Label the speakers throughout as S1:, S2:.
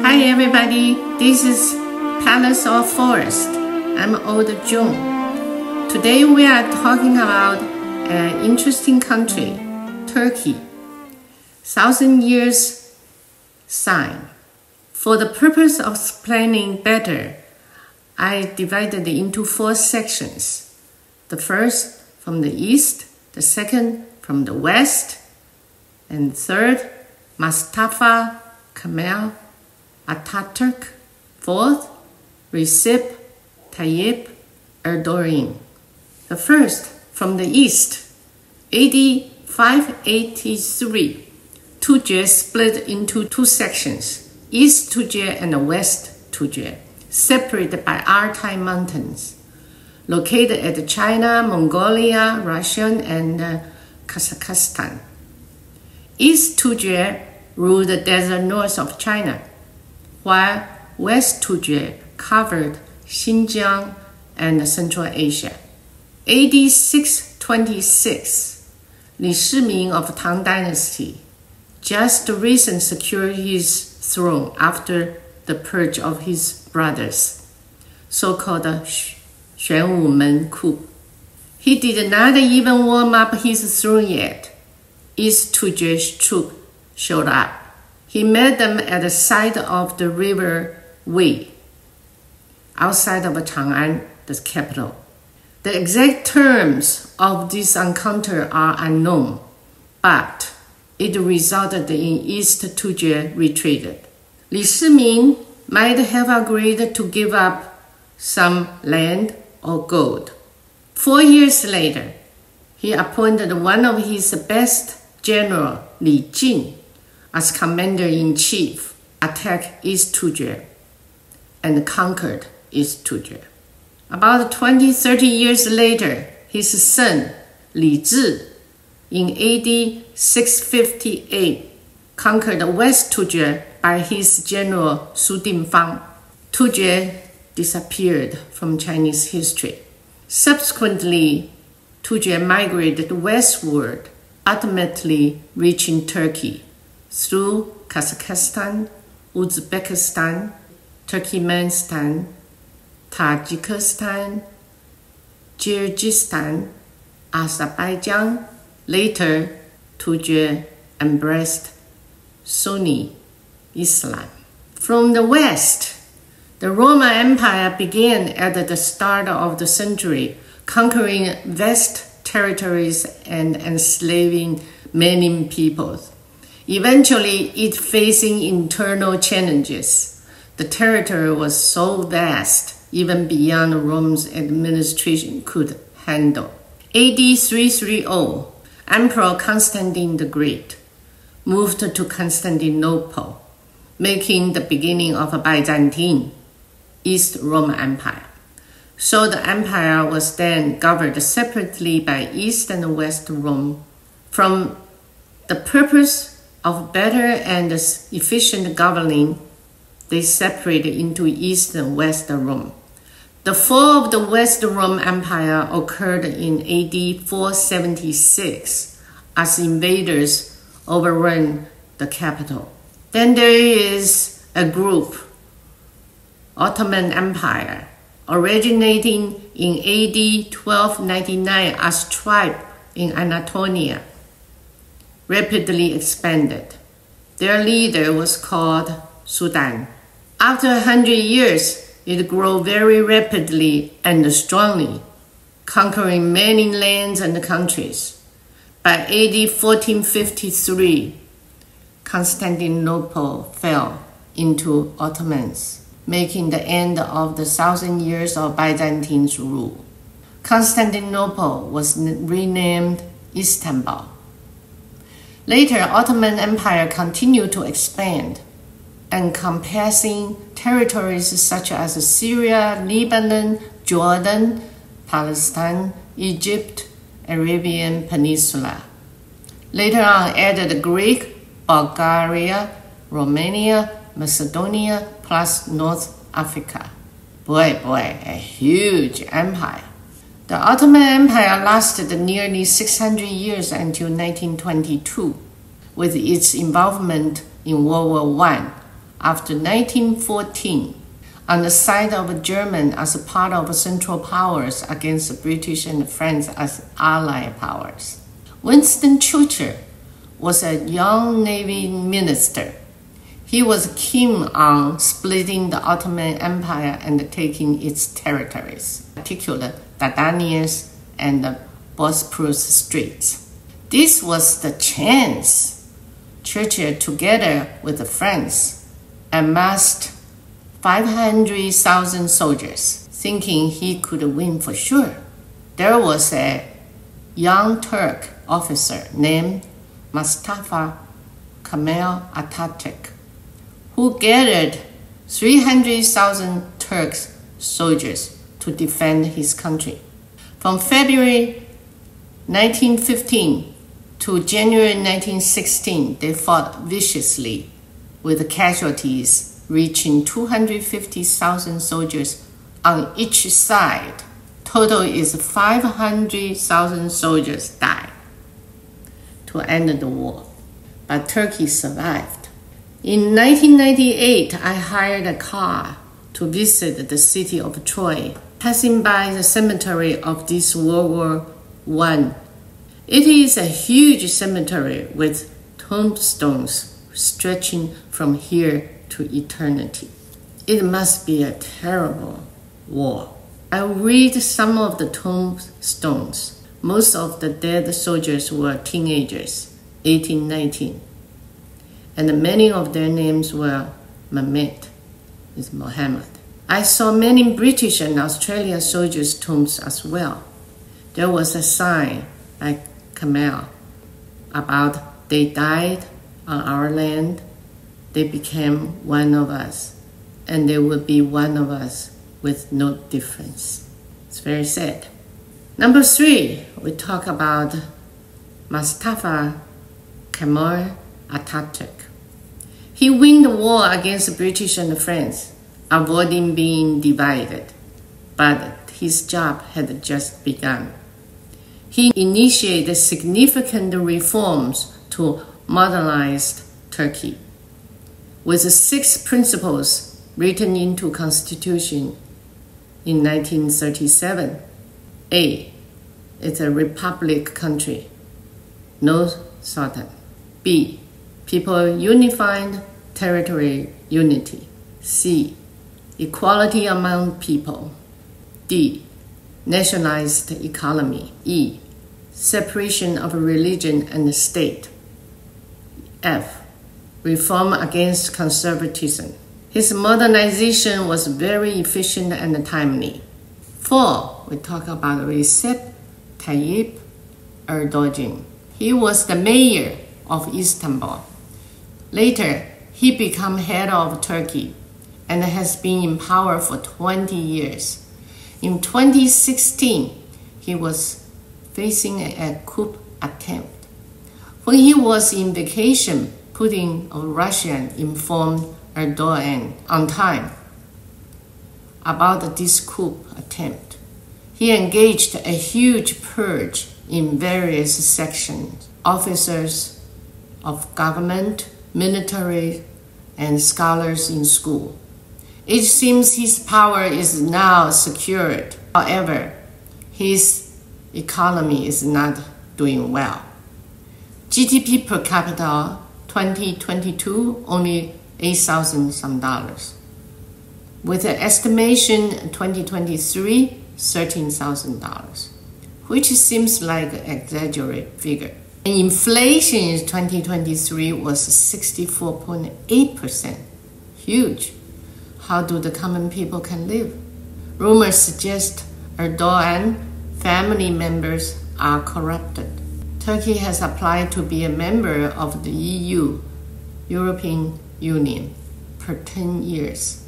S1: Hi everybody, this is Palace or Forest. I'm Old June. Today we are talking about an interesting country, Turkey. 1,000 years sign. For the purpose of explaining better, I divided it into 4 sections. The first from the east, the second from the west, and third, Mustafa Kemal Atatürk, fourth, Recep Tayyip Erdogan. The first, from the east, AD 583, Tujue split into 2 sections, East Tujue and West Tujue, separated by Altai Mountains, located at China, Mongolia, Russia, and Kazakhstan. East Tujue ruled the desert north of China, while West Tujue covered Xinjiang and Central Asia. AD 626, Li Shiming of Tang Dynasty just recently secured his throne after the purge of his brothers, so-called Xuanwumen coup. He did not even warm up his throne yet. East Tujue's troops showed up. He met them at the side of the river Wei, outside of Chang'an, the capital. The exact terms of this encounter are unknown, but it resulted in East Tujue retreated. Li Shiming might have agreed to give up some land or gold. 4 years later, he appointed one of his best general, Li Jin, as commander-in-chief, attacked East Tujue and conquered East Tujue. About 20-30 years later, his son, Li Zhi, in AD 658, conquered West Tujue by his general Su Dingfang. Tujue disappeared from Chinese history. Subsequently, Tujue migrated westward, ultimately reaching Turkey through Kazakhstan, Uzbekistan, Turkmenistan, Tajikistan, Kyrgyzstan, Azerbaijan. Later, Tujue embraced Sunni Islam. From the west, the Roman Empire began at the start of the century, conquering vast territories and enslaving many peoples. Eventually, it facing internal challenges. The territory was so vast, even beyond Rome's administration could handle. AD 330, Emperor Constantine the Great moved to Constantinople, making the beginning of a Byzantine, East Roman Empire. So the empire was then governed separately by East and West Rome. From the purpose of better and efficient governing, they separated into East and West Rome. The fall of the West Rome Empire occurred in AD 476 as invaders overran the capital. Then there is a group, Ottoman Empire, originating in AD 1299 as tribe in Anatolia, rapidly expanded. Their leader was called Sudan. After 100 years, it grew very rapidly and strongly, conquering many lands and countries. By AD 1453, Constantinople fell into Ottomans, making the end of the 1,000 years of Byzantine rule. Constantinople was renamed Istanbul. Later, Ottoman Empire continued to expand, encompassing territories such as Syria, Lebanon, Jordan, Palestine, Egypt, Arabian Peninsula. Later on, added Greek, Bulgaria, Romania, Macedonia, plus North Africa. Boy, a huge empire. The Ottoman Empire lasted nearly 600 years until 1922, with its involvement in World War I, after 1914 on the side of Germany as a part of Central Powers against the British and France as Allied powers. Winston Churchill was a young Navy minister. He was keen on splitting the Ottoman Empire and taking its territories, particularly Dardanians and the Bosporus Straits. This was the chance. Churchill, together with France, amassed 500,000 soldiers, thinking he could win for sure. There was a young Turk officer named Mustafa Kemal Atatürk, who gathered 300,000 Turkish soldiers to defend his country. From February 1915 to January 1916, they fought viciously, with casualties reaching 250,000 soldiers on each side. Total is 500,000 soldiers died to end the war, but Turkey survived. In 1998, I hired a car to visit the city of Troy, passing by the cemetery of this World War I. It is a huge cemetery with tombstones stretching from here to eternity. It must be a terrible war. I read some of the tombstones. Most of the dead soldiers were teenagers, 18, 19. And many of their names were Mehmet, is Mohammed. I saw many British and Australian soldiers' tombs as well. There was a sign by Kemal about they died on our land, they became one of us, and they will be one of us with no difference. It's very sad. Number 3, we talk about Mustafa Kemal Atatürk. He won the war against the British and France, avoiding being divided, but his job had just begun. He initiated significant reforms to modernize Turkey, with 6 principles written into Constitution in 1937. A, it's a republic country, no sultan. B, people unified territory unity. C, equality among people. D, nationalized economy. E, separation of religion and state. F, reform against conservatism. His modernization was very efficient and timely. 4, we talk about Recep Tayyip Erdogan. He was the mayor of Istanbul. Later, he became head of Turkey and has been in power for 20 years. In 2016, he was facing a coup attempt. When he was in vacation, Putin of Russia informed Erdogan on time about this coup attempt. He engaged a huge purge in various sections, officers of government, military, and scholars in school. It seems his power is now secured. However, his economy is not doing well. GDP per capita 2022 only $8,000 some dollars. With an estimation 2023 $13,000, which seems like an exaggerated figure. And inflation in 2023 was 64.8%. Huge. How do the common people can live? Rumors suggest Erdogan family members are corrupted. Turkey has applied to be a member of the EU, European Union, for 10 years.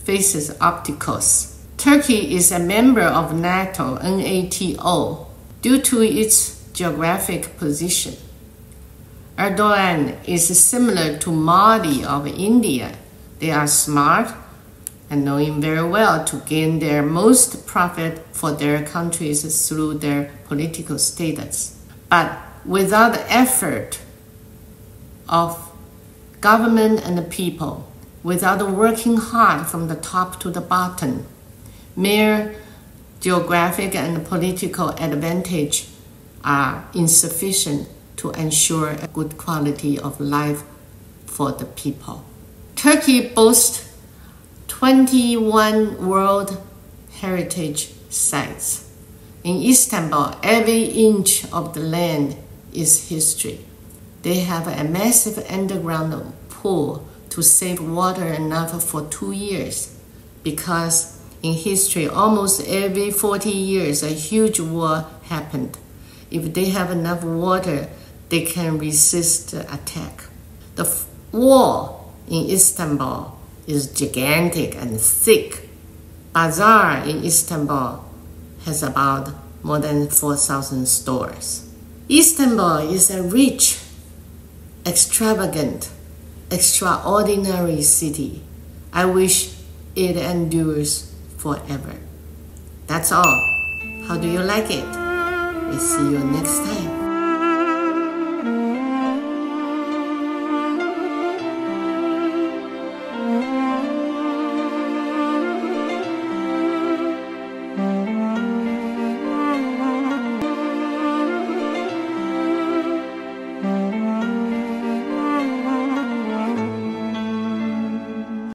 S1: Faces obstacles. Turkey is a member of NATO, NATO, due to its geographic position. Erdogan is similar to Modi of India. They are smart and knowing very well to gain their most profit for their countries through their political status. But without the effort of government and the people, without working hard from the top to the bottom. Mere geographic and political advantage are insufficient to ensure a good quality of life for the people. Turkey boasts 21 World Heritage Sites. In Istanbul, every inch of the land is history. They have a massive underground pool to save water enough for 2 years, because in history, almost every 40 years, a huge war happened. If they have enough water, they can resist the attack. The wall in Istanbul is gigantic and thick. Bazaar in Istanbul has about more than 4,000 stores. Istanbul is a rich, extravagant, extraordinary city. I wish it endures forever. That's all. How do you like it? We'll see you next time.